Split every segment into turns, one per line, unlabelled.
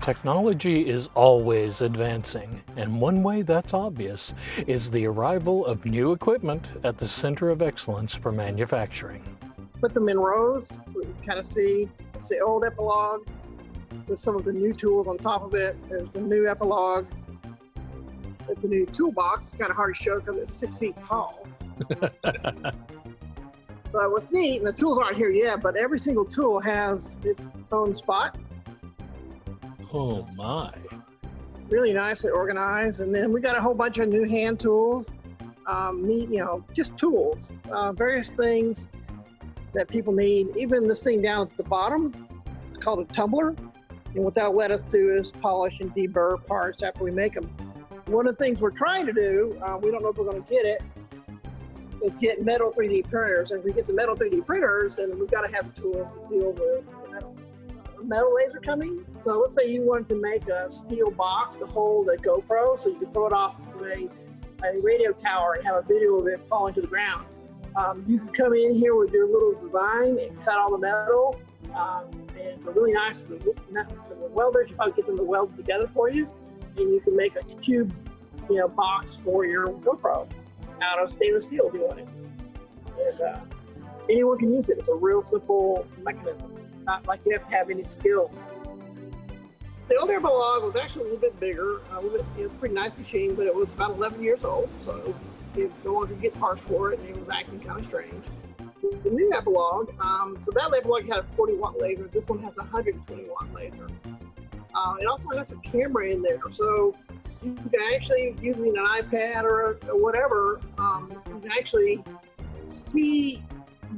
Technology is always advancing, and one way that's obvious is the arrival of new equipment at the center of excellence for manufacturing.
Put them in rows so you kind of see it's the old epilogue with some of the new tools on top of it. There's the new epilogue. It's a new toolbox. It's kind of hard to show because it's 6 feet tall. But what's neat, and the tools aren't here yet, but every single tool has its own spot.
Oh my.
Really nicely organized. And then we got a whole bunch of new hand tools, just tools, various things that people need. Even this thing down at the bottom, it's called a tumbler. And what that'll let us do is polish and deburr parts after we make them. One of the things we're trying to do, we don't know if we're going to get it, is get metal 3D printers. And if we get the metal 3D printers, then we've got to have tools to deal with the metal laser coming. So let's say you wanted to make a steel box to hold a GoPro so you can throw it off a radio tower and have a video of it falling to the ground. You can come in here with your little design and cut all the metal. And it's really nice. The welders, you probably get them to weld together for you. And you can make a cube, box for your GoPro out of stainless steel if you want it. And anyone can use it. It's a real simple mechanism. It's not like you have to have any skills. The old epilogue was actually a little bit bigger. It was a pretty nice machine, but it was about 11 years old, so no one could get parts for it, and it was acting kind of strange. The new epilogue, so that epilogue had a 40-watt laser. This one has a 120-watt laser. It also has a camera in there, so you can actually, using an iPad or whatever, you can actually see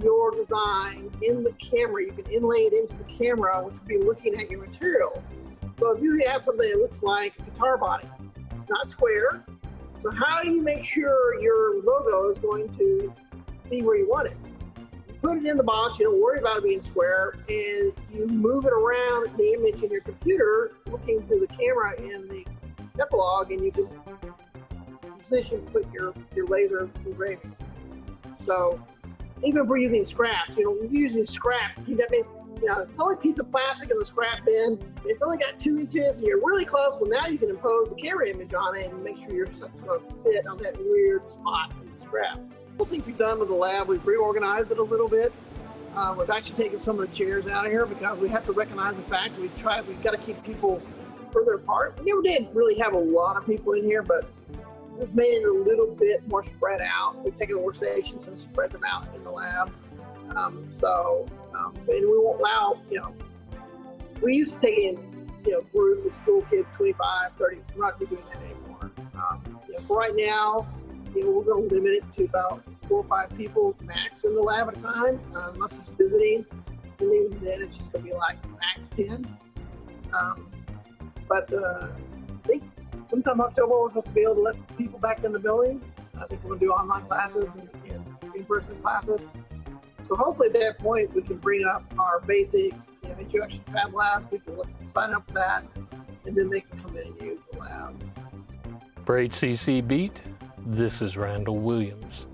your design in the camera. You can inlay it into the camera, which would be looking at your material. So if you have something that looks like a guitar body, it's not square. So how do you make sure your logo is going to be where you want it? You put it in the box, you don't worry about it being square, and you move it around the image in your computer, looking through the camera in the epilogue, and you can position, put your laser engraving. So even if we're using scraps, we're using scrap, it's only a piece of plastic in the scrap bin. It's only got 2 inches, and you're really close. Well, now you can impose the camera image on it and make sure your stuff's going to fit on that weird spot in the scrap. One thing we've done with the lab, we've reorganized it a little bit. We've actually taken some of the chairs out of here because we have to recognize the fact that we've got to keep people further apart. We never did really have a lot of people in here, but we've made it a little bit more spread out. We've taken the workstations and spread them out in the lab. And we won't allow, we used to take in, groups of school kids, 25, 30, we're not doing that anymore. For right now, we're going to limit it to about 4 or 5 people max in the lab at a time, unless it's visiting. And even then, it's just going to be like max 10. But I think sometime October, we're supposed to be able to let people back in the building. I think we're going to do online classes and in-person classes. So hopefully at that point, we can bring up our basic introduction to Fab Lab. People can sign up for that, and then they can come in and use the lab.
For HCC Beat, this is Randall Williams.